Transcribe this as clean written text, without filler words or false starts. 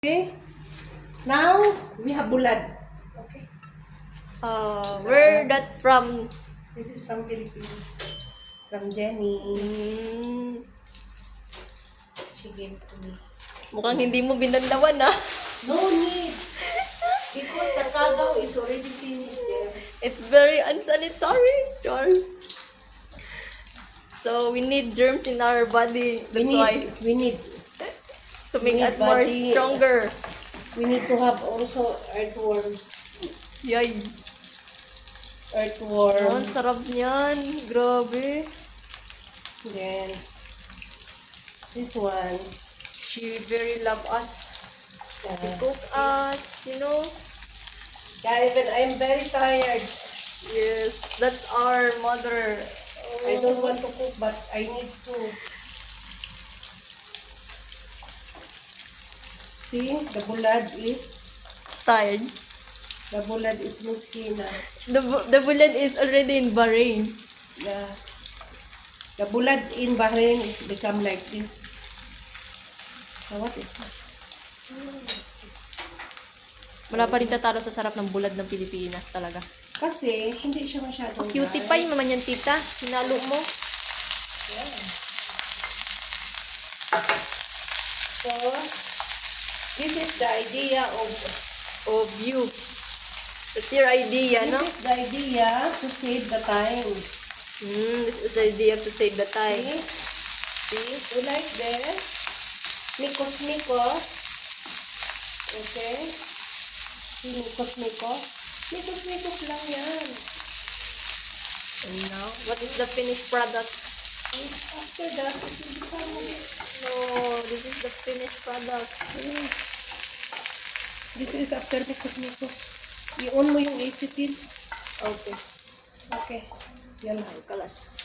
Okay. Now we have bulad. Okay. Where that from? This is from Philippines. From Jenny. She gave to me. Mukhang hindi mo binanlawan ah. No need. Because the kagaw is already finished there. It's very unsanitary. Char. So we need germs in our body. That's why. We need To make need us more body. stronger. we need to have also earthworm. Yay. Oh, Earthworm. ang sarap niyan. Grabe. Then this one. She very love us. Cook us, you know. Yeah, even I'm very tired. Yes, that's our mother. I don't want to cook, but I need to. See, the bulad is Tired. miskina. The bullet is already in Bahrain. The bulad in Bahrain is become like this. So what is this? Wala pa rin tatalo sa sarap ng bulad ng Pilipinas talaga. Kasi hindi siya masyadong Cutie dry. pie naman yan, tita. Hinalo mo. So this is the idea Of you. That's your idea, no? this is the idea to save the time. This is the idea to save the time. See, you like this? Mikos. Okay. See, mikos. Mikos lang yan. And now, what is the finished product? And after that, it will become this. No, this is the finished product. This is after mikos. I-on mo yung acetyl. Okay. Okay. Yan. Kalas.